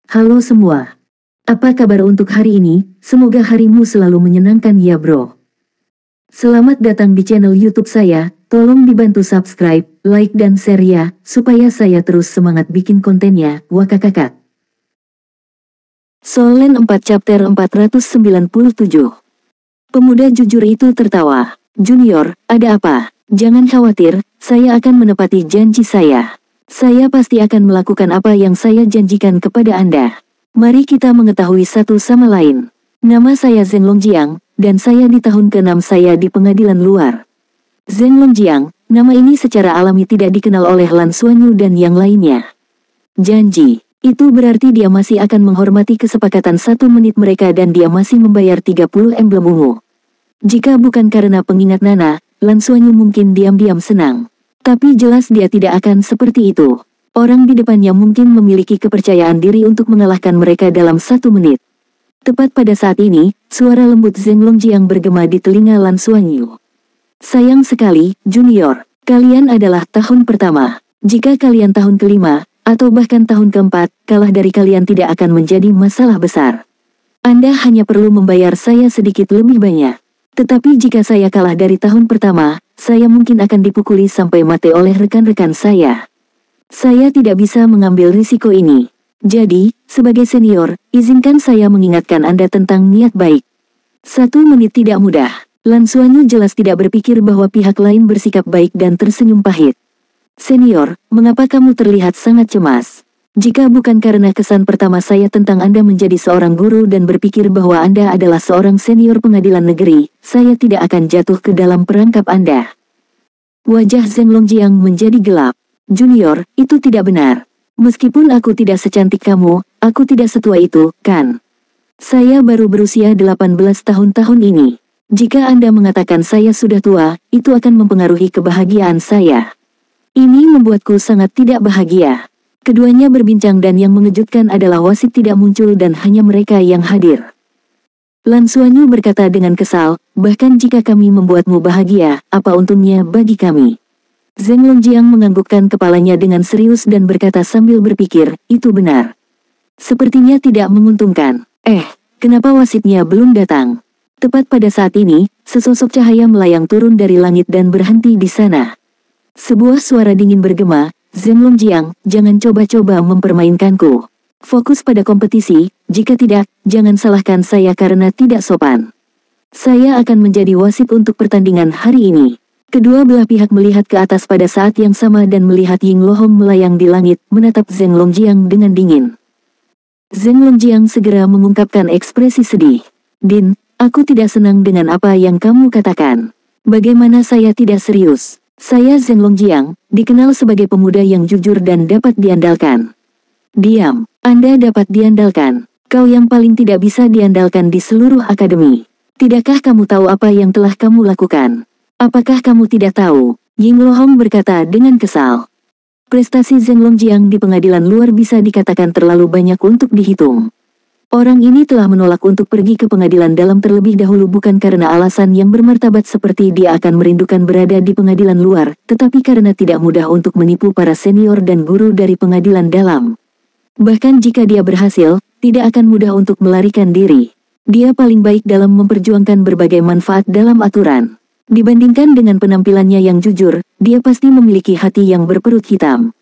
Halo semua. Apa kabar untuk hari ini? Semoga harimu selalu menyenangkan ya bro. Selamat datang di channel YouTube saya. Tolong dibantu subscribe, like dan share ya, supaya saya terus semangat bikin kontennya. Wakakakak. Solen 4 chapter 497. Pemuda jujur itu tertawa. Junior, ada apa? Jangan khawatir, saya akan menepati janji saya. Saya pasti akan melakukan apa yang saya janjikan kepada Anda. Mari kita mengetahui satu sama lain. Nama saya Zeng Longjiang, dan saya di tahun ke-6 saya di pengadilan luar. Zeng Longjiang, nama ini secara alami tidak dikenal oleh Lan Xuanyu dan yang lainnya. Janji, itu berarti dia masih akan menghormati kesepakatan 1 menit mereka dan dia masih membayar 30 emblem ungu. Jika bukan karena pengingat Nana, Lan Xuanyu mungkin diam-diam senang. Tapi jelas dia tidak akan seperti itu. Orang di depannya mungkin memiliki kepercayaan diri untuk mengalahkan mereka dalam 1 menit. Tepat pada saat ini, suara lembut Zeng Longjiang bergema di telinga Lan Xuanyu. Sayang sekali, Junior, kalian adalah tahun pertama. Jika kalian tahun kelima, atau bahkan tahun keempat, kalah dari kalian tidak akan menjadi masalah besar. Anda hanya perlu membayar saya sedikit lebih banyak. Tetapi jika saya kalah dari tahun pertama, saya mungkin akan dipukuli sampai mati oleh rekan-rekan saya. Saya tidak bisa mengambil risiko ini. Jadi, sebagai senior, izinkan saya mengingatkan Anda tentang niat baik. 1 menit tidak mudah. Lan Xuanyu jelas tidak berpikir bahwa pihak lain bersikap baik dan tersenyum pahit. Senior, mengapa kamu terlihat sangat cemas? Jika bukan karena kesan pertama saya tentang Anda menjadi seorang guru dan berpikir bahwa Anda adalah seorang senior pengadilan negeri, saya tidak akan jatuh ke dalam perangkap Anda. Wajah Zeng Longjiang menjadi gelap. Junior, itu tidak benar. Meskipun aku tidak secantik kamu, aku tidak setua itu, kan? Saya baru berusia 18 tahun ini. Jika Anda mengatakan saya sudah tua, itu akan mempengaruhi kebahagiaan saya. Ini membuatku sangat tidak bahagia. Keduanya berbincang dan yang mengejutkan adalah wasit tidak muncul dan hanya mereka yang hadir. Lan Xuanyu berkata dengan kesal, bahkan jika kami membuatmu bahagia, apa untungnya bagi kami? Zeng Longjiang menganggukkan kepalanya dengan serius dan berkata sambil berpikir, itu benar. Sepertinya tidak menguntungkan. Kenapa wasitnya belum datang? Tepat pada saat ini, sesosok cahaya melayang turun dari langit dan berhenti di sana. Sebuah suara dingin bergema, Zeng Longjiang, jangan coba-coba mempermainkanku. Fokus pada kompetisi, jika tidak, jangan salahkan saya karena tidak sopan. Saya akan menjadi wasit untuk pertandingan hari ini. Kedua belah pihak melihat ke atas pada saat yang sama dan melihat Ying Lohong melayang di langit, menatap Zeng Longjiang dengan dingin. Zeng Longjiang segera mengungkapkan ekspresi sedih. Din, aku tidak senang dengan apa yang kamu katakan. Bagaimana saya tidak serius? Saya Zeng Longjiang, dikenal sebagai pemuda yang jujur dan dapat diandalkan. Diam, Anda dapat diandalkan. Kau yang paling tidak bisa diandalkan di seluruh akademi. Tidakkah kamu tahu apa yang telah kamu lakukan? Apakah kamu tidak tahu? Ying Lohong berkata dengan kesal. Prestasi Zeng Longjiang di pengadilan luar bisa dikatakan terlalu banyak untuk dihitung. Orang ini telah menolak untuk pergi ke pengadilan dalam terlebih dahulu bukan karena alasan yang bermartabat seperti dia akan merindukan berada di pengadilan luar, tetapi karena tidak mudah untuk menipu para senior dan guru dari pengadilan dalam. Bahkan jika dia berhasil, tidak akan mudah untuk melarikan diri. Dia paling baik dalam memperjuangkan berbagai manfaat dalam aturan. Dibandingkan dengan penampilannya yang jujur, dia pasti memiliki hati yang berperut hitam.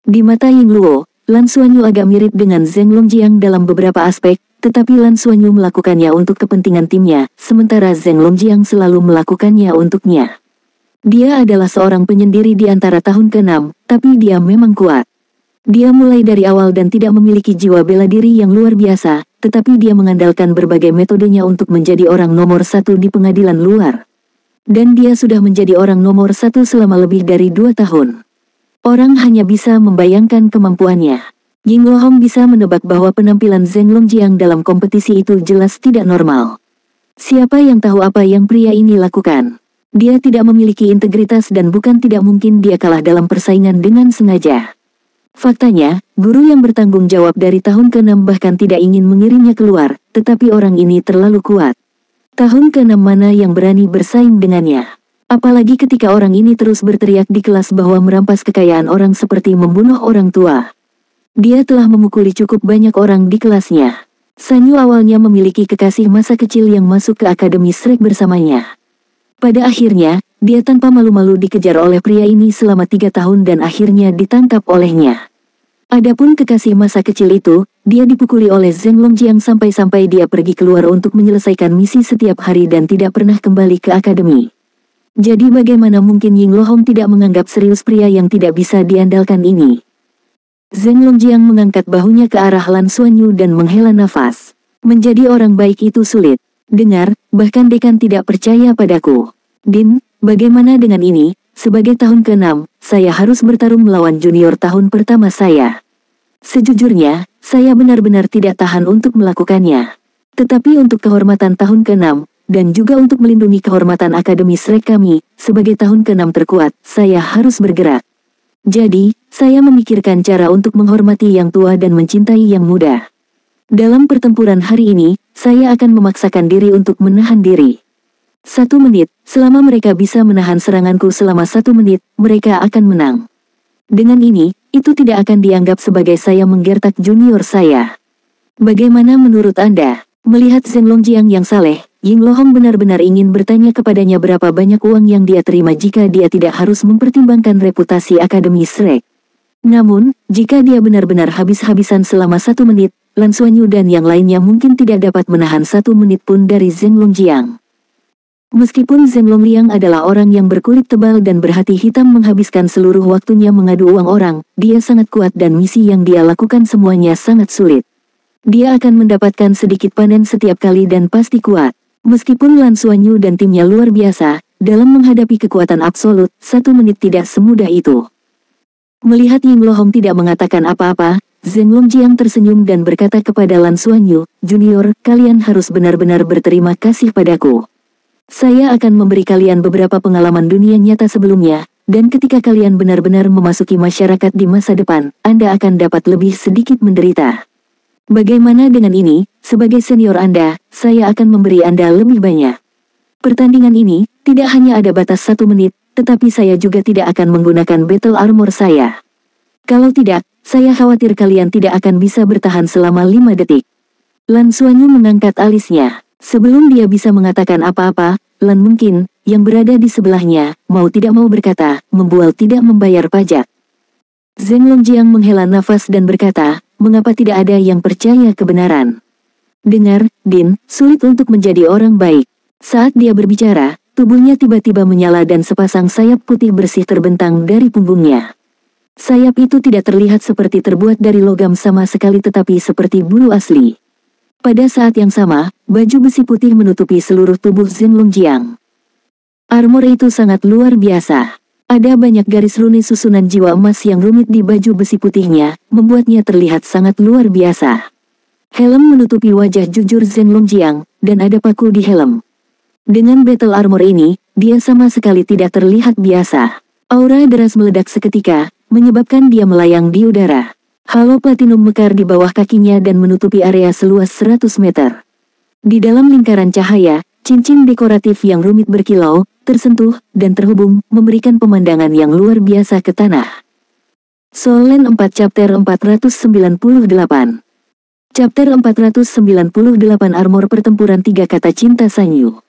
Di mata Ying Luo, Lan Xuanyu agak mirip dengan Zeng Longjiang dalam beberapa aspek, tetapi Lan Xuanyu melakukannya untuk kepentingan timnya, sementara Zeng Longjiang selalu melakukannya untuknya. Dia adalah seorang penyendiri di antara tahun ke-6, tapi dia memang kuat. Dia mulai dari awal dan tidak memiliki jiwa bela diri yang luar biasa, tetapi dia mengandalkan berbagai metodenya untuk menjadi orang nomor 1 di pengadilan luar. Dan dia sudah menjadi orang nomor 1 selama lebih dari 2 tahun. Orang hanya bisa membayangkan kemampuannya. Ying Lohong bisa menebak bahwa penampilan Zeng Longjiang dalam kompetisi itu jelas tidak normal. Siapa yang tahu apa yang pria ini lakukan? Dia tidak memiliki integritas dan bukan tidak mungkin dia kalah dalam persaingan dengan sengaja. Faktanya, guru yang bertanggung jawab dari tahun ke-6 bahkan tidak ingin mengirimnya keluar, tetapi orang ini terlalu kuat. Tahun ke-6 mana yang berani bersaing dengannya? Apalagi ketika orang ini terus berteriak di kelas bahwa merampas kekayaan orang seperti membunuh orang tua. Dia telah memukuli cukup banyak orang di kelasnya. Sanyu awalnya memiliki kekasih masa kecil yang masuk ke Akademi Shrek bersamanya. Pada akhirnya, dia tanpa malu-malu dikejar oleh pria ini selama 3 tahun dan akhirnya ditangkap olehnya. Adapun kekasih masa kecil itu, dia dipukuli oleh Zheng Longjiang sampai-sampai dia pergi keluar untuk menyelesaikan misi setiap hari dan tidak pernah kembali ke akademi. Jadi bagaimana mungkin Ying Lohong tidak menganggap serius pria yang tidak bisa diandalkan ini? Zheng Longjiang mengangkat bahunya ke arah Lan Xuanyu dan menghela nafas. Menjadi orang baik itu sulit. Dengar, bahkan dekan tidak percaya padaku. Din, bagaimana dengan ini? Sebagai tahun ke-6, saya harus bertarung melawan junior tahun pertama saya. Sejujurnya, saya benar-benar tidak tahan untuk melakukannya. Tetapi untuk kehormatan tahun ke-6, dan juga untuk melindungi kehormatan Akademi Shrek kami, sebagai tahun ke-6 terkuat, saya harus bergerak. Jadi, saya memikirkan cara untuk menghormati yang tua dan mencintai yang muda. Dalam pertempuran hari ini, saya akan memaksakan diri untuk menahan diri. 1 menit, selama mereka bisa menahan seranganku selama 1 menit, mereka akan menang. Dengan ini, itu tidak akan dianggap sebagai saya menggertak junior saya. Bagaimana menurut Anda? Melihat Zheng Longjiang yang saleh, Ying Lohong benar-benar ingin bertanya kepadanya berapa banyak uang yang dia terima jika dia tidak harus mempertimbangkan reputasi Akademi Shrek. Namun, jika dia benar-benar habis-habisan selama 1 menit, Lan Xuanyu dan yang lainnya mungkin tidak dapat menahan 1 menit pun dari Zheng Longjiang. Meskipun Zheng Longliang adalah orang yang berkulit tebal dan berhati hitam menghabiskan seluruh waktunya mengadu uang orang, dia sangat kuat dan misi yang dia lakukan semuanya sangat sulit. Dia akan mendapatkan sedikit panen setiap kali dan pasti kuat. Meskipun Lan Xuanyu dan timnya luar biasa, dalam menghadapi kekuatan absolut, 1 menit tidak semudah itu. Melihat Ying Lohong tidak mengatakan apa-apa, Zheng Longjiang tersenyum dan berkata kepada Lan Xuanyu, "Junior, kalian harus benar-benar berterima kasih padaku. Saya akan memberi kalian beberapa pengalaman dunia nyata sebelumnya, dan ketika kalian benar-benar memasuki masyarakat di masa depan, Anda akan dapat lebih sedikit menderita. Bagaimana dengan ini? Sebagai senior Anda, saya akan memberi Anda lebih banyak. Pertandingan ini, tidak hanya ada batas 1 menit, tetapi saya juga tidak akan menggunakan battle armor saya. Kalau tidak, saya khawatir kalian tidak akan bisa bertahan selama 5 detik. Lan Xuanyu mengangkat alisnya. Sebelum dia bisa mengatakan apa-apa, Lan mungkin, yang berada di sebelahnya, mau tidak mau berkata, membual tidak membayar pajak. Zheng Longjiang menghela nafas dan berkata, mengapa tidak ada yang percaya kebenaran? Dengar, Din, sulit untuk menjadi orang baik. Saat dia berbicara, tubuhnya tiba-tiba menyala dan sepasang sayap putih bersih terbentang dari punggungnya. Sayap itu tidak terlihat seperti terbuat dari logam sama sekali tetapi seperti bulu asli. Pada saat yang sama, baju besi putih menutupi seluruh tubuh Zheng Longjiang. Armor itu sangat luar biasa. Ada banyak garis rune susunan jiwa emas yang rumit di baju besi putihnya, membuatnya terlihat sangat luar biasa. Helm menutupi wajah jujur Zheng Longjiang, dan ada paku di helm. Dengan battle armor ini, dia sama sekali tidak terlihat biasa. Aura deras meledak seketika, menyebabkan dia melayang di udara. Halo platinum mekar di bawah kakinya dan menutupi area seluas 100 meter. Di dalam lingkaran cahaya, cincin dekoratif yang rumit berkilau, tersentuh, dan terhubung, memberikan pemandangan yang luar biasa ke tanah. Soul Land 4 Chapter 498. Chapter 498 Armor Pertempuran 3 Kata Cinta Sanyu.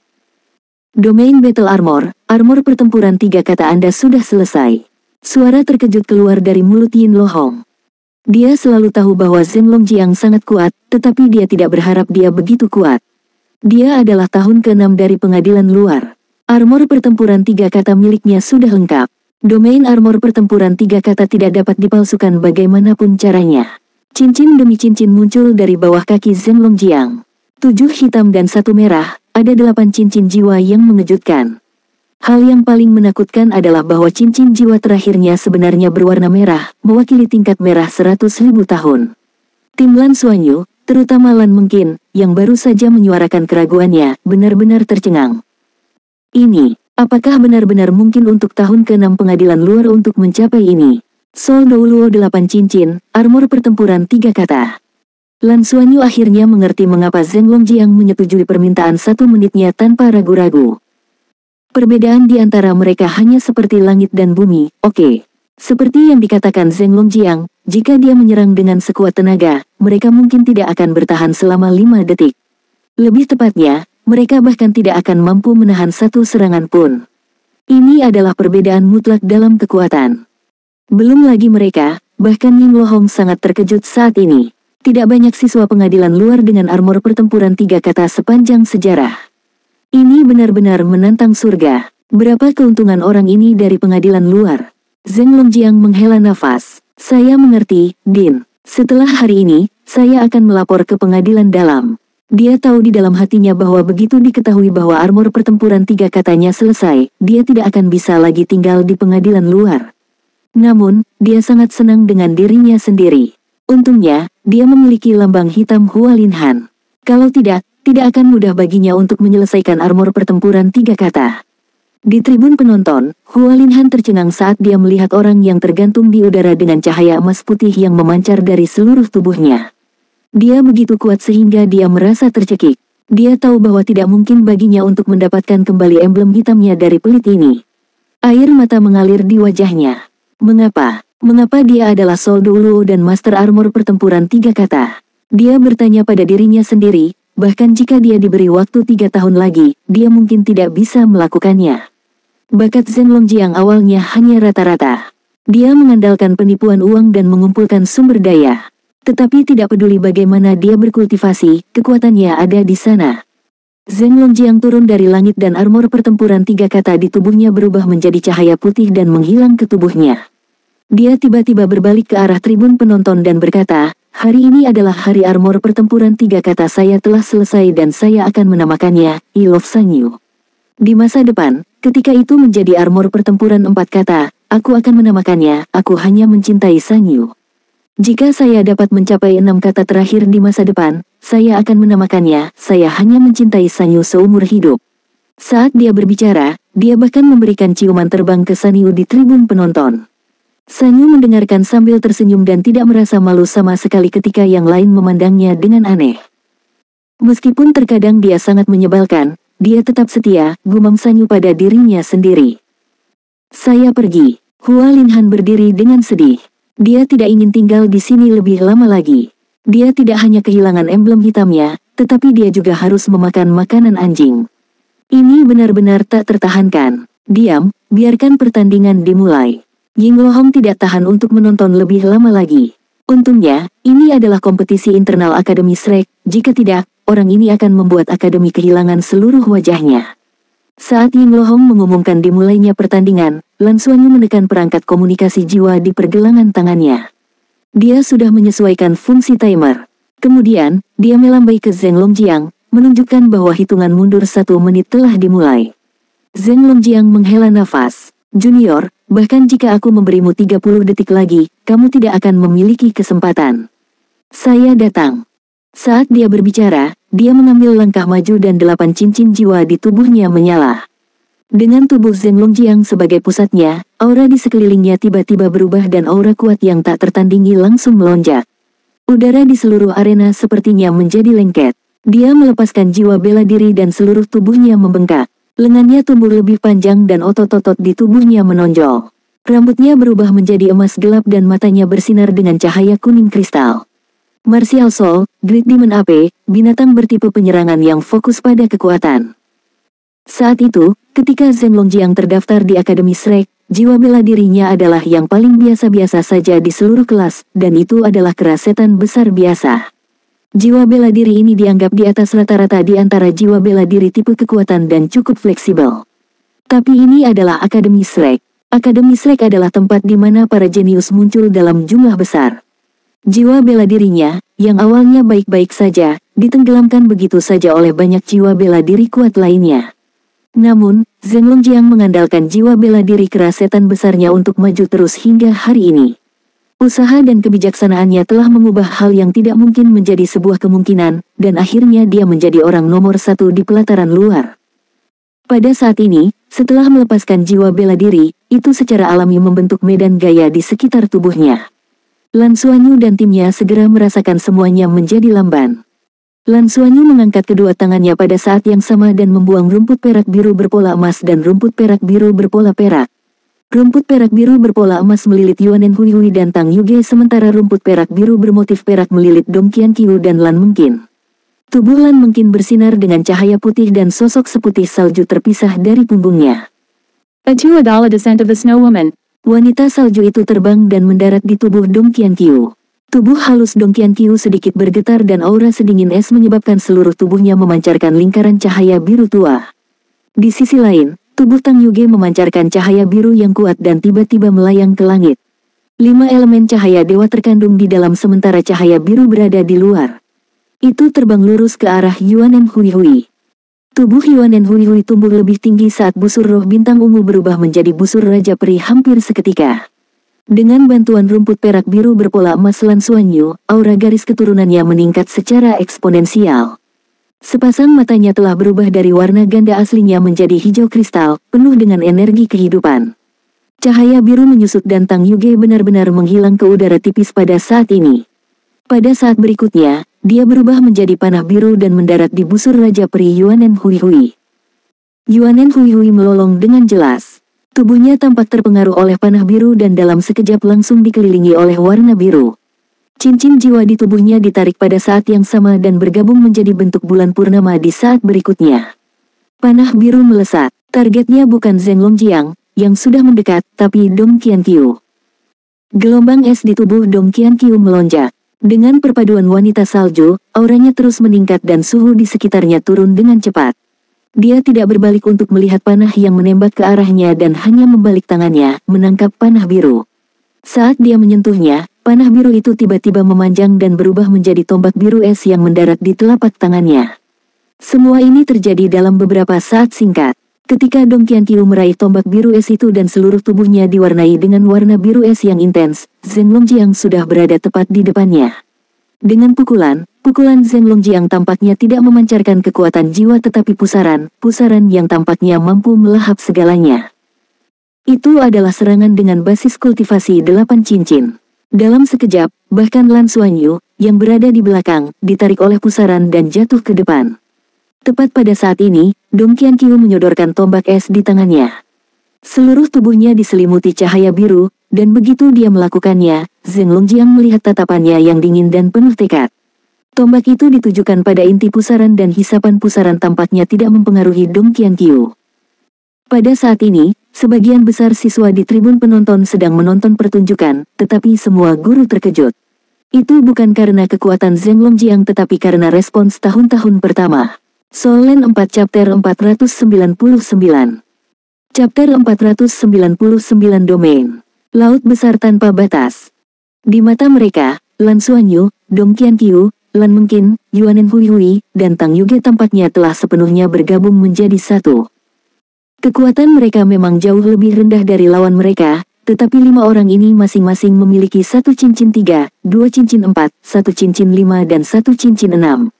Domain Battle Armor, armor pertempuran 3 kata Anda sudah selesai. Suara terkejut keluar dari mulut Yin Lohong. Dia selalu tahu bahwa Zheng Longjiang sangat kuat, tetapi dia tidak berharap dia begitu kuat. Dia adalah tahun ke-6 dari pengadilan luar. Armor pertempuran 3 kata miliknya sudah lengkap. Domain armor pertempuran 3 kata tidak dapat dipalsukan bagaimanapun caranya. Cincin demi cincin muncul dari bawah kaki Zheng Longjiang. 7 hitam dan 1 merah. Ada 8 cincin jiwa yang mengejutkan. Hal yang paling menakutkan adalah bahwa cincin jiwa terakhirnya sebenarnya berwarna merah, mewakili tingkat merah 100.000 tahun. Tim Lan Xuanyu, terutama Lan Mengkin, yang baru saja menyuarakan keraguannya, benar-benar tercengang. Ini, apakah benar-benar mungkin untuk tahun ke-6 pengadilan luar untuk mencapai ini? Soul Douluo 8 cincin, armor pertempuran 3 kata. Lan Xuanyu akhirnya mengerti mengapa Zheng Longjiang menyetujui permintaan 1 menitnya tanpa ragu-ragu. Perbedaan di antara mereka hanya seperti langit dan bumi, oke. Seperti yang dikatakan Zheng Longjiang, jika dia menyerang dengan sekuat tenaga, mereka mungkin tidak akan bertahan selama 5 detik. Lebih tepatnya, mereka bahkan tidak akan mampu menahan satu serangan pun. Ini adalah perbedaan mutlak dalam kekuatan. Belum lagi mereka, bahkan Ying Lohong sangat terkejut saat ini. Tidak banyak siswa pengadilan luar dengan armor pertempuran 3 kata sepanjang sejarah. Ini benar-benar menantang surga. Berapa keuntungan orang ini dari pengadilan luar? Zheng Longjiang menghela nafas. Saya mengerti, Din. Setelah hari ini, saya akan melapor ke pengadilan dalam. Dia tahu di dalam hatinya bahwa begitu diketahui bahwa armor pertempuran 3 katanya selesai, dia tidak akan bisa lagi tinggal di pengadilan luar. Namun, dia sangat senang dengan dirinya sendiri. Untungnya, dia memiliki lambang hitam Hualinhan. Kalau tidak akan mudah baginya untuk menyelesaikan armor pertempuran 3 kata. Di tribun penonton, Hualinhan tercengang saat dia melihat orang yang tergantung di udara dengan cahaya emas putih yang memancar dari seluruh tubuhnya. Dia begitu kuat sehingga dia merasa tercekik. Dia tahu bahwa tidak mungkin baginya untuk mendapatkan kembali emblem hitamnya dari pelit ini. Air mata mengalir di wajahnya. Mengapa? Mengapa dia adalah Sol Duoluo dan Master Armor Pertempuran 3 kata? Dia bertanya pada dirinya sendiri, bahkan jika dia diberi waktu 3 tahun lagi, dia mungkin tidak bisa melakukannya. Bakat Zheng Longjiang awalnya hanya rata-rata. Dia mengandalkan penipuan uang dan mengumpulkan sumber daya. Tetapi tidak peduli bagaimana dia berkultivasi, kekuatannya ada di sana. Zheng Longjiang turun dari langit dan armor pertempuran 3 kata di tubuhnya berubah menjadi cahaya putih dan menghilang ke tubuhnya. Dia tiba-tiba berbalik ke arah tribun penonton dan berkata, hari ini adalah hari armor pertempuran 3 kata saya telah selesai dan saya akan menamakannya, I Love Sangyu. Di masa depan, ketika itu menjadi armor pertempuran 4 kata, aku akan menamakannya, aku hanya mencintai Sangyu. Jika saya dapat mencapai 6 kata terakhir di masa depan, saya akan menamakannya, saya hanya mencintai Sangyu seumur hidup. Saat dia berbicara, dia bahkan memberikan ciuman terbang ke Sangyu di tribun penonton. Sangyu mendengarkan sambil tersenyum dan tidak merasa malu sama sekali ketika yang lain memandangnya dengan aneh. Meskipun terkadang dia sangat menyebalkan, dia tetap setia, gumam Sangyu pada dirinya sendiri. Saya pergi. Hualinhan berdiri dengan sedih. Dia tidak ingin tinggal di sini lebih lama lagi. Dia tidak hanya kehilangan emblem hitamnya, tetapi dia juga harus memakan makanan anjing. Ini benar-benar tak tertahankan. Diam, biarkan pertandingan dimulai. Ying Lohong tidak tahan untuk menonton lebih lama lagi. Untungnya, ini adalah kompetisi internal Akademi Shrek, jika tidak, orang ini akan membuat Akademi kehilangan seluruh wajahnya. Saat Ying Lohong mengumumkan dimulainya pertandingan, Lan Xuanyu menekan perangkat komunikasi jiwa di pergelangan tangannya. Dia sudah menyesuaikan fungsi timer. Kemudian, dia melambai ke Zheng Longjiang, menunjukkan bahwa hitungan mundur 1 menit telah dimulai. Zheng Longjiang menghela nafas. Junior, bahkan jika aku memberimu 30 detik lagi, kamu tidak akan memiliki kesempatan. Saya datang. Saat dia berbicara, dia mengambil langkah maju dan 8 cincin jiwa di tubuhnya menyala. Dengan tubuh Zheng Longjiang sebagai pusatnya, aura di sekelilingnya tiba-tiba berubah dan aura kuat yang tak tertandingi langsung melonjak. Udara di seluruh arena sepertinya menjadi lengket. Dia melepaskan jiwa bela diri dan seluruh tubuhnya membengkak. Lengannya tumbuh lebih panjang dan otot-otot di tubuhnya menonjol. Rambutnya berubah menjadi emas gelap dan matanya bersinar dengan cahaya kuning kristal. Martial Soul, Great Demon AP, binatang bertipe penyerangan yang fokus pada kekuatan. Saat itu, ketika Zheng Longjiang terdaftar di Akademi Shrek, jiwa bela dirinya adalah yang paling biasa-biasa saja di seluruh kelas, dan itu adalah kerasetan besar biasa. Jiwa bela diri ini dianggap di atas rata-rata di antara jiwa bela diri tipe kekuatan dan cukup fleksibel. Tapi ini adalah Akademi Shrek. Akademi Shrek adalah tempat di mana para jenius muncul dalam jumlah besar. Jiwa bela dirinya, yang awalnya baik-baik saja, ditenggelamkan begitu saja oleh banyak jiwa bela diri kuat lainnya. Namun, Zheng Longjiang mengandalkan jiwa bela diri kerasetan besarnya untuk maju terus hingga hari ini. Usaha dan kebijaksanaannya telah mengubah hal yang tidak mungkin menjadi sebuah kemungkinan, dan akhirnya dia menjadi orang nomor 1 di pelataran luar. Pada saat ini, setelah melepaskan jiwa bela diri, itu secara alami membentuk medan gaya di sekitar tubuhnya. Lan Xuanyu dan timnya segera merasakan semuanya menjadi lamban. Lan Xuanyu mengangkat kedua tangannya pada saat yang sama dan membuang rumput perak biru berpola emas dan rumput perak biru berpola perak. Rumput perak biru berpola emas melilit Yuanen Hui Hui dan Tang Yuge, sementara rumput perak biru bermotif perak melilit Dong Qianqiu dan Lan Mengqin. Tubuh Lan Mengqin bersinar dengan cahaya putih dan sosok seputih salju terpisah dari punggungnya. To Adala descent of the Snow Woman. Wanita salju itu terbang dan mendarat di tubuh Dong Qianqiu. Tubuh halus Dong Qianqiu sedikit bergetar dan aura sedingin es menyebabkan seluruh tubuhnya memancarkan lingkaran cahaya biru tua. Di sisi lain, tubuh Tang Yuge memancarkan cahaya biru yang kuat dan tiba-tiba melayang ke langit. 5 elemen cahaya dewa terkandung di dalam sementara cahaya biru berada di luar. Itu terbang lurus ke arah Yuanen Hui Hui. Tubuh Yuanen Hui Hui tumbuh lebih tinggi saat busur roh bintang ungu berubah menjadi busur Raja Peri hampir seketika. Dengan bantuan rumput perak biru berpola emas Lan Xuanyu, aura garis keturunannya meningkat secara eksponensial. Sepasang matanya telah berubah dari warna ganda aslinya menjadi hijau kristal, penuh dengan energi kehidupan. Cahaya biru menyusut dan Tang Yuge benar-benar menghilang ke udara tipis pada saat ini. Pada saat berikutnya, dia berubah menjadi panah biru dan mendarat di busur Raja Peri Yuanen Hui Hui. Yuanen Hui Hui melolong dengan jelas. Tubuhnya tampak terpengaruh oleh panah biru dan dalam sekejap langsung dikelilingi oleh warna biru. Cincin jiwa di tubuhnya ditarik pada saat yang sama dan bergabung menjadi bentuk bulan purnama di saat berikutnya. Panah biru melesat. Targetnya bukan Zheng Longjiang, yang sudah mendekat, tapi Dong Qianqiu. Gelombang es di tubuh Dong Qianqiu melonjak. Dengan perpaduan wanita salju, auranya terus meningkat dan suhu di sekitarnya turun dengan cepat. Dia tidak berbalik untuk melihat panah yang menembak ke arahnya dan hanya membalik tangannya, menangkap panah biru. Saat dia menyentuhnya, panah biru itu tiba-tiba memanjang dan berubah menjadi tombak biru es yang mendarat di telapak tangannya. Semua ini terjadi dalam beberapa saat singkat. Ketika Dong Qianqiu meraih tombak biru es itu dan seluruh tubuhnya diwarnai dengan warna biru es yang intens, Zheng Longjiang sudah berada tepat di depannya. Dengan pukulan Zheng Longjiang tampaknya tidak memancarkan kekuatan jiwa tetapi pusaran yang tampaknya mampu melahap segalanya. Itu adalah serangan dengan basis kultivasi 8 cincin. Dalam sekejap, bahkan Lan Xuanyu, yang berada di belakang, ditarik oleh pusaran dan jatuh ke depan. Tepat pada saat ini, Dong Qianqiu menyodorkan tombak es di tangannya. Seluruh tubuhnya diselimuti cahaya biru, dan begitu dia melakukannya, Zheng Longjiang melihat tatapannya yang dingin dan penuh tekad. Tombak itu ditujukan pada inti pusaran dan hisapan pusaran tampaknya tidak mempengaruhi Dong Qianqiu. Pada saat ini, sebagian besar siswa di tribun penonton sedang menonton pertunjukan, tetapi semua guru terkejut. Itu bukan karena kekuatan Zheng Longjiang tetapi karena respons tahun-tahun pertama. Soul Land 4 Chapter 499 Chapter 499 Domain Laut Besar Tanpa Batas. Di mata mereka, Lan Xuanyu, Dong Qianqiu, Lan Mengqin, Yuanen Hui Hui, dan Tang Yuge tampaknya telah sepenuhnya bergabung menjadi satu. Kekuatan mereka memang jauh lebih rendah dari lawan mereka, tetapi 5 orang ini masing-masing memiliki 1 cincin 3, 2 cincin 4, 1 cincin 5 dan 1 cincin 6.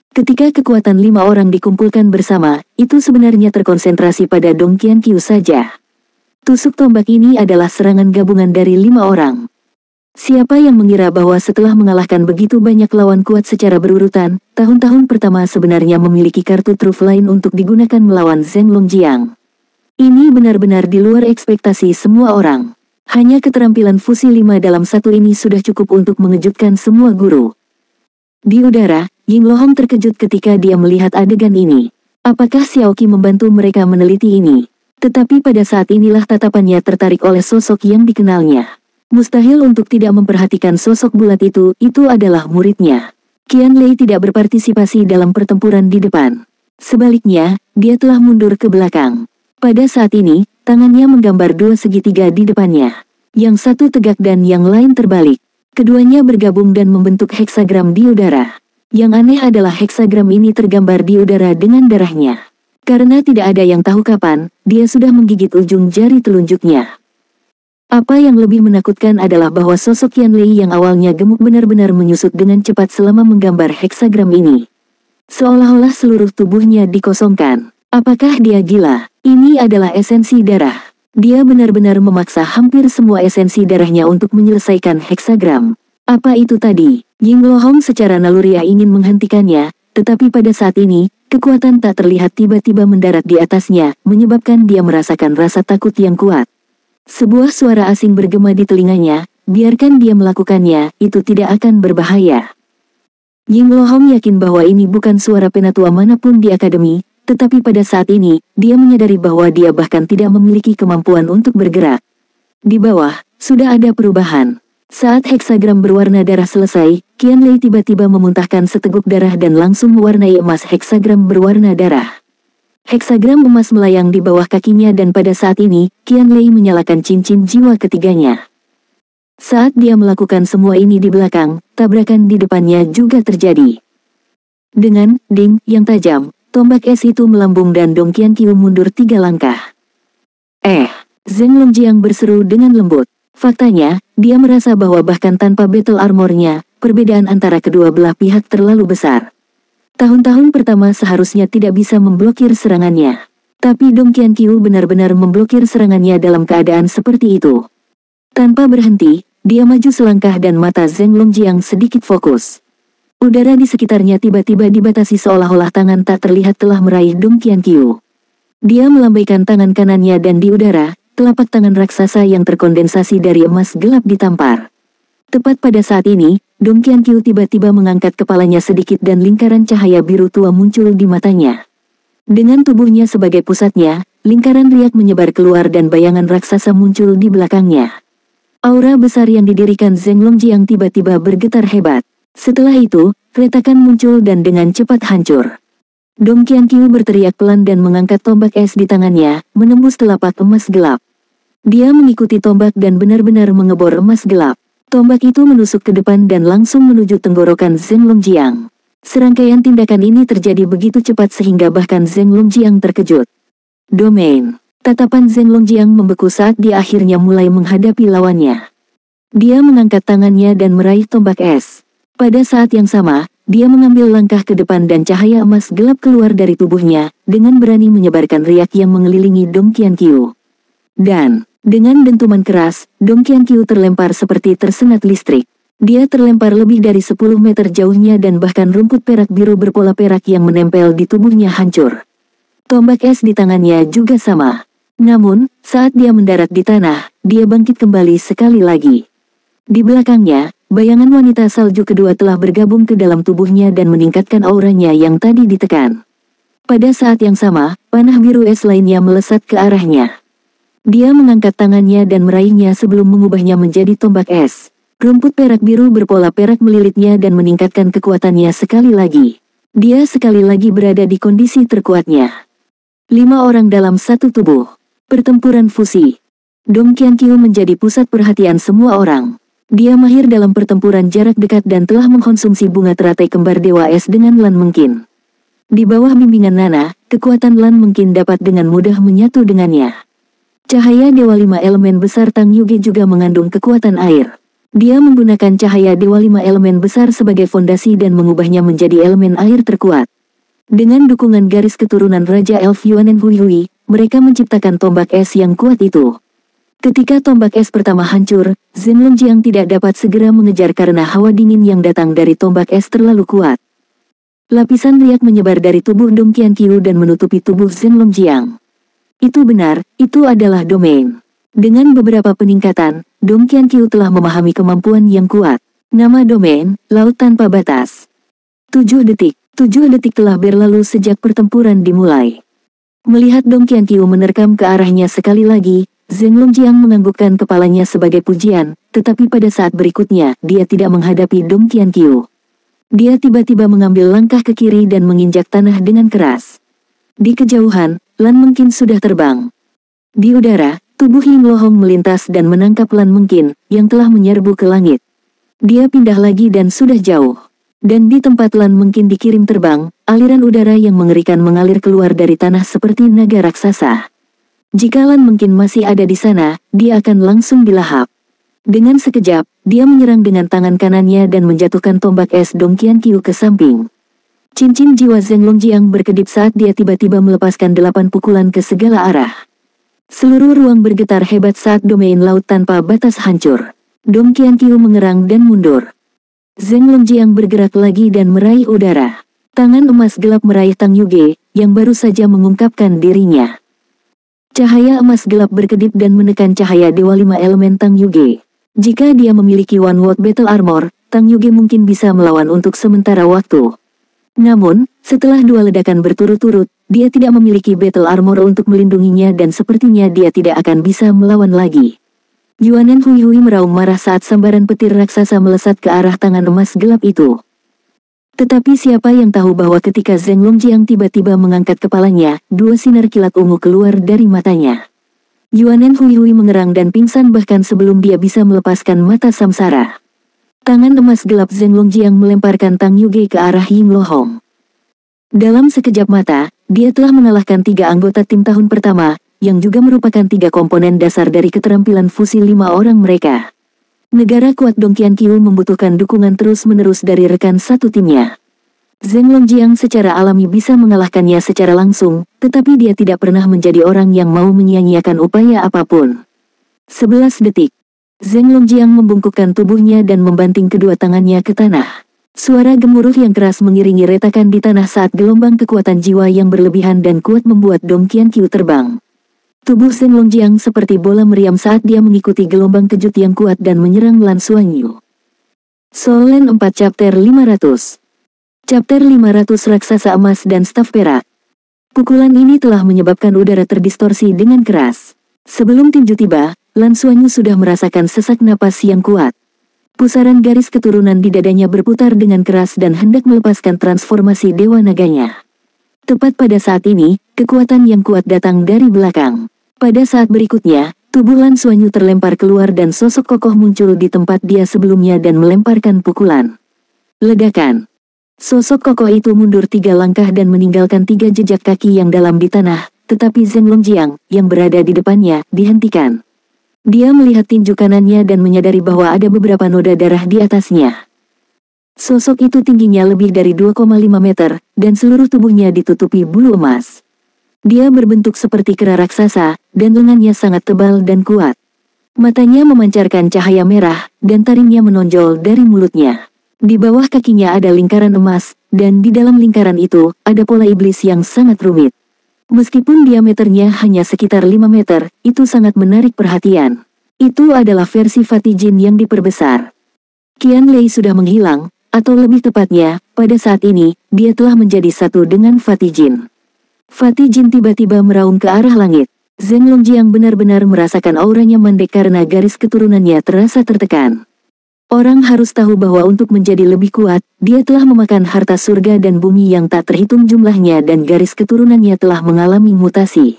Ketika kekuatan 5 orang dikumpulkan bersama, itu sebenarnya terkonsentrasi pada Dong Qianqiu saja. Tusuk tombak ini adalah serangan gabungan dari 5 orang. Siapa yang mengira bahwa setelah mengalahkan begitu banyak lawan kuat secara berurutan, tahun-tahun pertama sebenarnya memiliki kartu truf lain untuk digunakan melawan Zheng Longjiang. Ini benar-benar di luar ekspektasi semua orang. Hanya keterampilan fusi 5 dalam 1 ini sudah cukup untuk mengejutkan semua guru. Di udara, Ying Lohong terkejut ketika dia melihat adegan ini. Apakah Xiaoqi membantu mereka meneliti ini? Tetapi pada saat inilah tatapannya tertarik oleh sosok yang dikenalnya. Mustahil untuk tidak memperhatikan sosok bulat itu adalah muridnya. Qian Lei tidak berpartisipasi dalam pertempuran di depan. Sebaliknya, dia telah mundur ke belakang. Pada saat ini, tangannya menggambar 2 segitiga di depannya. Yang satu tegak dan yang lain terbalik. Keduanya bergabung dan membentuk heksagram di udara. Yang aneh adalah heksagram ini tergambar di udara dengan darahnya. Karena tidak ada yang tahu kapan, dia sudah menggigit ujung jari telunjuknya. Apa yang lebih menakutkan adalah bahwa sosok Qian Lei yang awalnya gemuk benar-benar menyusut dengan cepat selama menggambar heksagram ini. Seolah-olah seluruh tubuhnya dikosongkan. Apakah dia gila? Ini adalah esensi darah. Dia benar-benar memaksa hampir semua esensi darahnya untuk menyelesaikan heksagram. Apa itu tadi? Ying Lohong secara naluriah ingin menghentikannya, tetapi pada saat ini, kekuatan tak terlihat tiba-tiba mendarat di atasnya, menyebabkan dia merasakan rasa takut yang kuat. Sebuah suara asing bergema di telinganya, biarkan dia melakukannya, itu tidak akan berbahaya. Ying Lohong yakin bahwa ini bukan suara penatua manapun di akademi, tetapi pada saat ini, dia menyadari bahwa dia bahkan tidak memiliki kemampuan untuk bergerak. Di bawah, sudah ada perubahan. Saat heksagram berwarna darah selesai, Qianlei tiba-tiba memuntahkan seteguk darah dan langsung mewarnai emas heksagram berwarna darah. Heksagram emas melayang di bawah kakinya dan pada saat ini, Qianlei menyalakan cincin jiwa ketiganya. Saat dia melakukan semua ini di belakang, tabrakan di depannya juga terjadi. Dengan ding yang tajam, tombak es itu melambung dan Dong Qianqiu mundur 3 langkah. Zheng Longjiang berseru dengan lembut. Faktanya, dia merasa bahwa bahkan tanpa battle armornya, perbedaan antara kedua belah pihak terlalu besar. Tahun-tahun pertama seharusnya tidak bisa memblokir serangannya. Tapi Dong Qianqiu benar-benar memblokir serangannya dalam keadaan seperti itu. Tanpa berhenti, dia maju selangkah dan mata Zheng Longjiang sedikit fokus. Udara di sekitarnya tiba-tiba dibatasi seolah-olah tangan tak terlihat telah meraih Dong Qianqiu. Dia melambaikan tangan kanannya dan di udara, telapak tangan raksasa yang terkondensasi dari emas gelap ditampar. Tepat pada saat ini, Dong Qianqiu tiba-tiba mengangkat kepalanya sedikit dan lingkaran cahaya biru tua muncul di matanya. Dengan tubuhnya sebagai pusatnya, lingkaran riak menyebar keluar dan bayangan raksasa muncul di belakangnya. Aura besar yang didirikan Zheng Longjiang tiba-tiba bergetar hebat. Setelah itu, retakan muncul dan dengan cepat hancur. Dong Qianqiu berteriak pelan dan mengangkat tombak es di tangannya, menembus telapak emas gelap. Dia mengikuti tombak dan benar-benar mengebor emas gelap. Tombak itu menusuk ke depan dan langsung menuju tenggorokan Zheng Longjiang. Serangkaian tindakan ini terjadi begitu cepat sehingga bahkan Zheng Longjiang terkejut. Domain. Tatapan Zheng Longjiang membeku saat dia akhirnya mulai menghadapi lawannya. Dia mengangkat tangannya dan meraih tombak es. Pada saat yang sama, dia mengambil langkah ke depan dan cahaya emas gelap keluar dari tubuhnya, dengan berani menyebarkan riak yang mengelilingi Dong Qianqiu. Dan, dengan dentuman keras, Dong Qianqiu terlempar seperti tersengat listrik. Dia terlempar lebih dari 10 meter jauhnya dan bahkan rumput perak biru berpola perak yang menempel di tubuhnya hancur. Tombak es di tangannya juga sama. Namun, saat dia mendarat di tanah, dia bangkit kembali sekali lagi. Di belakangnya, bayangan wanita salju kedua telah bergabung ke dalam tubuhnya dan meningkatkan auranya yang tadi ditekan. Pada saat yang sama, panah biru es lainnya melesat ke arahnya. Dia mengangkat tangannya dan meraihnya sebelum mengubahnya menjadi tombak es. Rumput perak biru berpola perak melilitnya dan meningkatkan kekuatannya sekali lagi. Dia sekali lagi berada di kondisi terkuatnya. 5 orang dalam satu tubuh. Pertempuran fusi. Dong Qianqiu menjadi pusat perhatian semua orang. Dia mahir dalam pertempuran jarak dekat dan telah mengkonsumsi bunga teratai kembar Dewa Es dengan Lan Mengkin. Di bawah bimbingan Nana, kekuatan Lan Mengkin dapat dengan mudah menyatu dengannya. Cahaya Dewa 5 elemen besar Tang Yuge juga mengandung kekuatan air. Dia menggunakan cahaya Dewa 5 elemen besar sebagai fondasi dan mengubahnya menjadi elemen air terkuat. Dengan dukungan garis keturunan Raja Elf Yuanen Hui, mereka menciptakan tombak es yang kuat itu. Ketika tombak es pertama hancur, Zheng Longjiang tidak dapat segera mengejar karena hawa dingin yang datang dari tombak es terlalu kuat. Lapisan riak menyebar dari tubuh Dong Qianqiu dan menutupi tubuh Zheng Longjiang. Itu benar, itu adalah domain. Dengan beberapa peningkatan, Dong Qianqiu telah memahami kemampuan yang kuat. Nama domain, Laut Tanpa Batas. 7 detik. 7 detik telah berlalu sejak pertempuran dimulai. Melihat Dong Qianqiu menerkam ke arahnya sekali lagi, Zheng Longjiang menganggukkan kepalanya sebagai pujian, tetapi pada saat berikutnya, dia tidak menghadapi Dong Qianqiu. Dia tiba-tiba mengambil langkah ke kiri dan menginjak tanah dengan keras. Di kejauhan, Lan Mengkin sudah terbang. Di udara, tubuh Ying Lohong melintas dan menangkap Lan Mengkin, yang telah menyerbu ke langit. Dia pindah lagi dan sudah jauh. Dan di tempat Lan Mengkin dikirim terbang, aliran udara yang mengerikan mengalir keluar dari tanah seperti naga raksasa. Jika Lan Mengkin masih ada di sana, dia akan langsung dilahap. Dengan sekejap, dia menyerang dengan tangan kanannya dan menjatuhkan tombak es Dong Qianqiu ke samping. Cincin jiwa Zheng Longjiang berkedip saat dia tiba-tiba melepaskan 8 pukulan ke segala arah. Seluruh ruang bergetar hebat saat domain Laut Tanpa Batas hancur. Dong Qianqiu mengerang dan mundur. Zheng Longjiang bergerak lagi dan meraih udara. Tangan emas gelap meraih Tang Yuge, yang baru saja mengungkapkan dirinya. Cahaya emas gelap berkedip dan menekan cahaya Dewa 5 Elemen Tang Yuge. Jika dia memiliki One World Battle Armor, Tang Yuge mungkin bisa melawan untuk sementara waktu. Namun, setelah 2 ledakan berturut-turut, dia tidak memiliki Battle Armor untuk melindunginya dan sepertinya dia tidak akan bisa melawan lagi. Yuanen Hui Hui meraung marah saat sambaran petir raksasa melesat ke arah tangan emas gelap itu. Tetapi siapa yang tahu bahwa ketika Zheng Longjiang tiba-tiba mengangkat kepalanya, 2 sinar kilat ungu keluar dari matanya. Yuanen Hui Hui mengerang dan pingsan bahkan sebelum dia bisa melepaskan mata samsara. Tangan emas gelap Zheng Longjiang melemparkan Tang Yuge ke arah Ying Lohong. Dalam sekejap mata, dia telah mengalahkan 3 anggota tim tahun pertama, yang juga merupakan 3 komponen dasar dari keterampilan fusi 5 orang mereka. Negara kuat Dongqian Qiu membutuhkan dukungan terus-menerus dari rekan satu timnya. Zheng Longjiang secara alami bisa mengalahkannya secara langsung, tetapi dia tidak pernah menjadi orang yang mau menyia-nyiakan upaya apapun. 11 detik. Zheng Longjiang membungkukkan tubuhnya dan membanting kedua tangannya ke tanah. Suara gemuruh yang keras mengiringi retakan di tanah saat gelombang kekuatan jiwa yang berlebihan dan kuat membuat Dongqian Qiu terbang. Tubuh Zheng Longjiang seperti bola meriam saat dia mengikuti gelombang kejut yang kuat dan menyerang Lan Xuanyu. Soul Land 4 Chapter 500. Chapter 500 Raksasa Emas dan Staf Perak. Pukulan ini telah menyebabkan udara terdistorsi dengan keras. Sebelum tinju tiba, Lan Xuanyu sudah merasakan sesak napas yang kuat. Pusaran garis keturunan di dadanya berputar dengan keras dan hendak melepaskan transformasi Dewa Naganya. Tepat pada saat ini, kekuatan yang kuat datang dari belakang. Pada saat berikutnya, tubuh Lan Xuanyu terlempar keluar dan sosok kokoh muncul di tempat dia sebelumnya dan melemparkan pukulan. Ledakan. Sosok kokoh itu mundur 3 langkah dan meninggalkan 3 jejak kaki yang dalam di tanah, tetapi Zheng Longjiang, yang berada di depannya, dihentikan. Dia melihat tinju kanannya dan menyadari bahwa ada beberapa noda darah di atasnya. Sosok itu tingginya lebih dari 2,5 meter, dan seluruh tubuhnya ditutupi bulu emas. Dia berbentuk seperti kera raksasa, dan lengannya sangat tebal dan kuat. Matanya memancarkan cahaya merah, dan taringnya menonjol dari mulutnya. Di bawah kakinya ada lingkaran emas, dan di dalam lingkaran itu, ada pola iblis yang sangat rumit. Meskipun diameternya hanya sekitar 5 meter, itu sangat menarik perhatian. Itu adalah versi Fatih Jin yang diperbesar. Qian Lei sudah menghilang, atau lebih tepatnya, pada saat ini, dia telah menjadi satu dengan Fatih Jin. Fatih Jin tiba-tiba meraung ke arah langit. Zheng Longjiang benar-benar merasakan auranya mandek karena garis keturunannya terasa tertekan. Orang harus tahu bahwa untuk menjadi lebih kuat, dia telah memakan harta surga dan bumi yang tak terhitung jumlahnya dan garis keturunannya telah mengalami mutasi.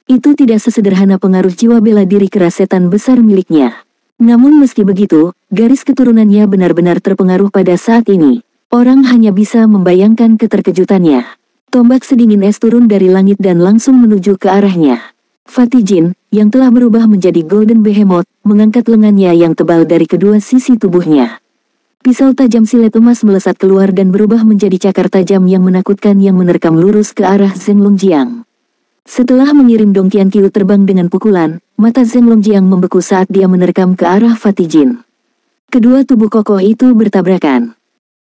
Itu tidak sesederhana pengaruh jiwa bela diri keras setan besar miliknya. Namun meski begitu, garis keturunannya benar-benar terpengaruh pada saat ini. Orang hanya bisa membayangkan keterkejutannya. Tombak sedingin es turun dari langit dan langsung menuju ke arahnya. Fatih Jin, yang telah berubah menjadi Golden Behemoth, mengangkat lengannya yang tebal dari kedua sisi tubuhnya. Pisau tajam silet emas melesat keluar dan berubah menjadi cakar tajam yang menakutkan yang menerkam lurus ke arah Zheng Longjiang. Setelah mengirim Dongqian Qiu terbang dengan pukulan, mata Zheng Longjiang membeku saat dia menerkam ke arah Fatih Jin. Kedua tubuh kokoh itu bertabrakan.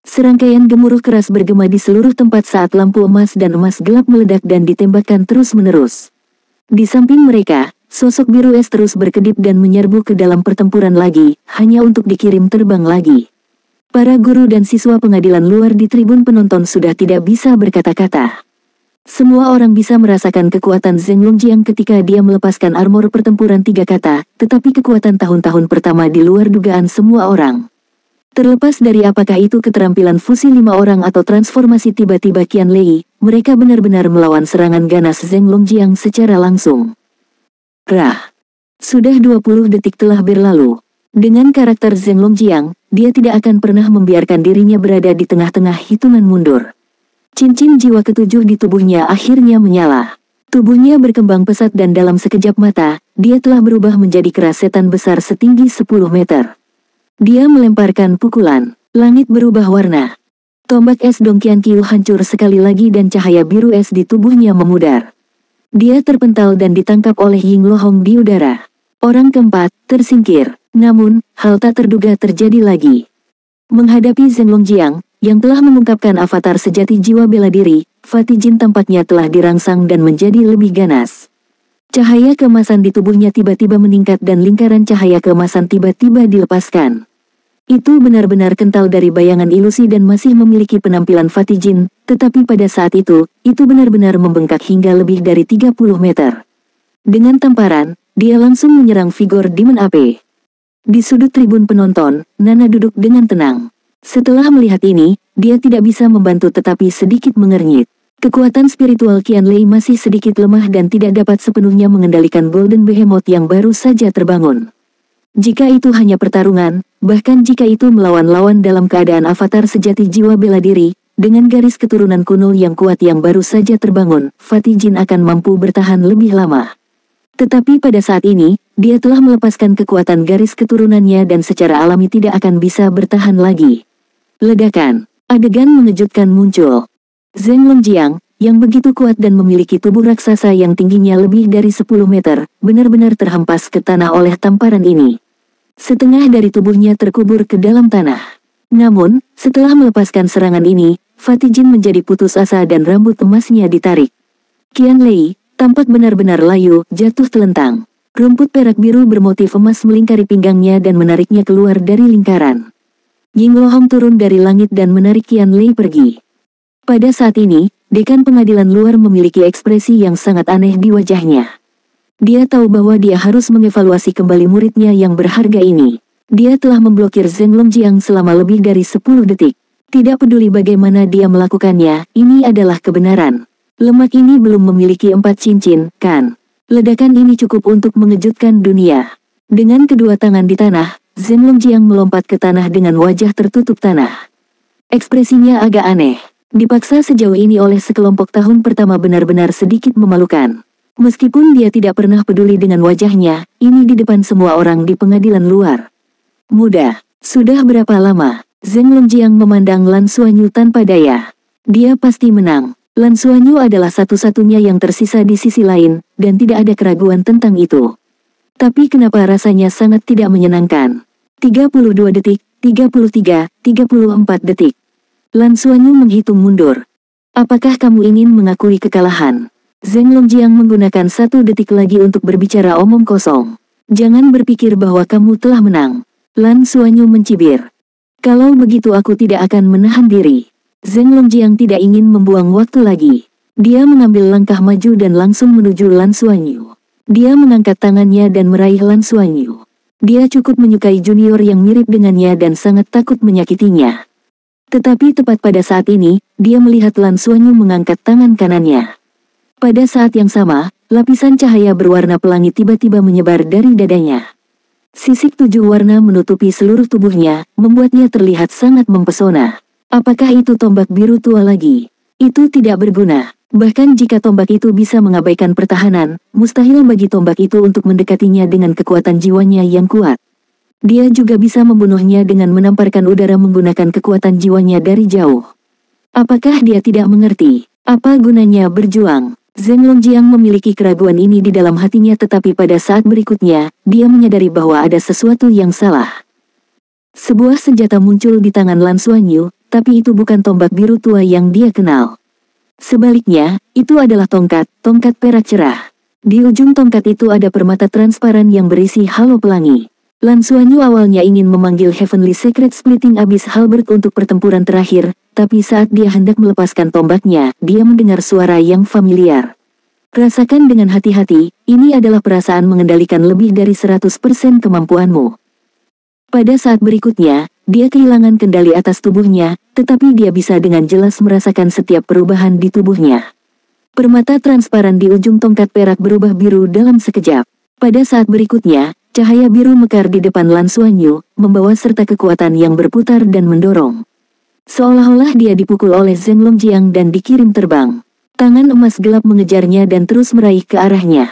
Serangkaian gemuruh keras bergema di seluruh tempat saat lampu emas dan emas gelap meledak dan ditembakkan terus-menerus. Di samping mereka, sosok biru es terus berkedip dan menyerbu ke dalam pertempuran lagi, hanya untuk dikirim terbang lagi. Para guru dan siswa pengadilan luar di tribun penonton sudah tidak bisa berkata-kata. Semua orang bisa merasakan kekuatan Zheng Longjiang ketika dia melepaskan armor pertempuran 3 kata, tetapi kekuatan tahun-tahun pertama di luar dugaan semua orang. Terlepas dari apakah itu keterampilan fusi 5 orang atau transformasi tiba-tiba Qian Lei, mereka benar-benar melawan serangan ganas Zheng Longjiang secara langsung. Rah. Sudah 20 detik telah berlalu. Dengan karakter Zheng Longjiang, dia tidak akan pernah membiarkan dirinya berada di tengah-tengah hitungan mundur. Cincin jiwa ketujuh di tubuhnya akhirnya menyala. Tubuhnya berkembang pesat dan dalam sekejap mata, dia telah berubah menjadi keras setan besar setinggi 10 meter. Dia melemparkan pukulan. Langit berubah warna. Tombak es Dongqian Qiu hancur sekali lagi dan cahaya biru es di tubuhnya memudar. Dia terpental dan ditangkap oleh Ying Lohong di udara. Orang keempat tersingkir. Namun, hal tak terduga terjadi lagi. Menghadapi Zheng Longjiang, yang telah mengungkapkan avatar sejati jiwa bela diri, Fatih Jin tampaknya telah dirangsang dan menjadi lebih ganas. Cahaya keemasan di tubuhnya tiba-tiba meningkat dan lingkaran cahaya keemasan tiba-tiba dilepaskan. Itu benar-benar kental dari bayangan ilusi dan masih memiliki penampilan Fatijin, tetapi pada saat itu benar-benar membengkak hingga lebih dari 30 meter. Dengan tamparan, dia langsung menyerang figur Demon Ape. Di sudut tribun penonton, Nana duduk dengan tenang. Setelah melihat ini, dia tidak bisa membantu tetapi sedikit mengernyit. Kekuatan spiritual Qian Lei masih sedikit lemah dan tidak dapat sepenuhnya mengendalikan Golden Behemoth yang baru saja terbangun. Jika itu hanya pertarungan, bahkan jika itu melawan lawan dalam keadaan avatar sejati jiwa bela diri, dengan garis keturunan kuno yang kuat yang baru saja terbangun, Fatijin akan mampu bertahan lebih lama. Tetapi pada saat ini, dia telah melepaskan kekuatan garis keturunannya dan secara alami tidak akan bisa bertahan lagi. Ledakan, adegan mengejutkan muncul. Zheng Longjiang, yang begitu kuat dan memiliki tubuh raksasa yang tingginya lebih dari 10 meter, benar-benar terhempas ke tanah oleh tamparan ini. Setengah dari tubuhnya terkubur ke dalam tanah. Namun, setelah melepaskan serangan ini, Fatijin menjadi putus asa dan rambut emasnya ditarik. Qian Lei tampak benar-benar layu, jatuh telentang. Rumput perak biru bermotif emas melingkari pinggangnya dan menariknya keluar dari lingkaran. Ying Lohong turun dari langit dan menarik Qian Lei pergi. Pada saat ini, dekan pengadilan luar memiliki ekspresi yang sangat aneh di wajahnya. Dia tahu bahwa dia harus mengevaluasi kembali muridnya yang berharga ini. Dia telah memblokir Zheng Longjiang selama lebih dari 10 detik. Tidak peduli bagaimana dia melakukannya, ini adalah kebenaran. Lemak ini belum memiliki 4 cincin, kan? Ledakan ini cukup untuk mengejutkan dunia. Dengan kedua tangan di tanah, Zheng Longjiang melompat ke tanah dengan wajah tertutup tanah. Ekspresinya agak aneh. Dipaksa sejauh ini oleh sekelompok tahun pertama benar-benar sedikit memalukan. Meskipun dia tidak pernah peduli dengan wajahnya, ini di depan semua orang di pengadilan luar. Mudah. Sudah berapa lama? Zheng Longjiang memandang Lan Xuanyu tanpa daya. Dia pasti menang. Lan Xuanyu adalah satu-satunya yang tersisa di sisi lain, dan tidak ada keraguan tentang itu. Tapi kenapa rasanya sangat tidak menyenangkan? 32 detik, 33, 34 detik. Lan Xuanyu menghitung mundur. Apakah kamu ingin mengakui kekalahan? Zheng Longjiang menggunakan 1 detik lagi untuk berbicara omong kosong. Jangan berpikir bahwa kamu telah menang. Lan Xuanyu mencibir. Kalau begitu aku tidak akan menahan diri. Zheng Longjiang tidak ingin membuang waktu lagi. Dia mengambil langkah maju dan langsung menuju Lan Xuanyu. Dia mengangkat tangannya dan meraih Lan Xuanyu. Dia cukup menyukai junior yang mirip dengannya dan sangat takut menyakitinya. Tetapi tepat pada saat ini, dia melihat Lan Xuanyu mengangkat tangan kanannya. Pada saat yang sama, lapisan cahaya berwarna pelangi tiba-tiba menyebar dari dadanya. Sisik 7 warna menutupi seluruh tubuhnya, membuatnya terlihat sangat mempesona. Apakah itu tombak biru tua lagi? Itu tidak berguna. Bahkan jika tombak itu bisa mengabaikan pertahanan, mustahil bagi tombak itu untuk mendekatinya dengan kekuatan jiwanya yang kuat. Dia juga bisa membunuhnya dengan menamparkan udara menggunakan kekuatan jiwanya dari jauh. Apakah dia tidak mengerti? Apa gunanya berjuang? Zheng Longjiang memiliki keraguan ini di dalam hatinya tetapi pada saat berikutnya, dia menyadari bahwa ada sesuatu yang salah. Sebuah senjata muncul di tangan Lan Xuanyu, tapi itu bukan tombak biru tua yang dia kenal. Sebaliknya, itu adalah tongkat perak cerah. Di ujung tongkat itu ada permata transparan yang berisi halo pelangi. Lan Xuanyu awalnya ingin memanggil Heavenly Secret Splitting Abyss Halberd untuk pertempuran terakhir, tapi saat dia hendak melepaskan tombaknya, dia mendengar suara yang familiar. Rasakan dengan hati-hati, ini adalah perasaan mengendalikan lebih dari 100% kemampuanmu. Pada saat berikutnya, dia kehilangan kendali atas tubuhnya, tetapi dia bisa dengan jelas merasakan setiap perubahan di tubuhnya. Permata transparan di ujung tongkat perak berubah biru dalam sekejap. Pada saat berikutnya, cahaya biru mekar di depan Lan Xuanyu, membawa serta kekuatan yang berputar dan mendorong. Seolah-olah dia dipukul oleh Zheng Longjiang dan dikirim terbang. Tangan emas gelap mengejarnya dan terus meraih ke arahnya.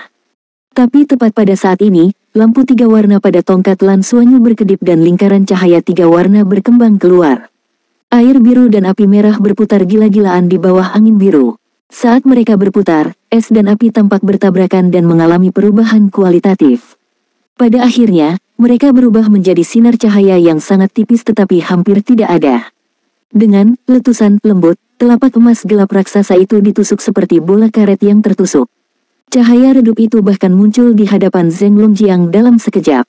Tapi tepat pada saat ini, lampu 3 warna pada tongkat Lan Xuanyu berkedip dan lingkaran cahaya 3 warna berkembang keluar. Air biru dan api merah berputar gila-gilaan di bawah angin biru. Saat mereka berputar, es dan api tampak bertabrakan dan mengalami perubahan kualitatif. Pada akhirnya, mereka berubah menjadi sinar cahaya yang sangat tipis tetapi hampir tidak ada. Dengan letusan lembut, telapak emas gelap raksasa itu ditusuk seperti bola karet yang tertusuk. Cahaya redup itu bahkan muncul di hadapan Zheng Longjiang dalam sekejap.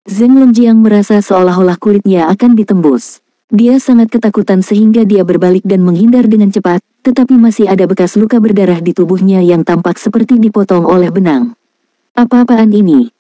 Zheng Longjiang merasa seolah-olah kulitnya akan ditembus. Dia sangat ketakutan sehingga dia berbalik dan menghindar dengan cepat, tetapi masih ada bekas luka berdarah di tubuhnya yang tampak seperti dipotong oleh benang. Apa-apaan ini?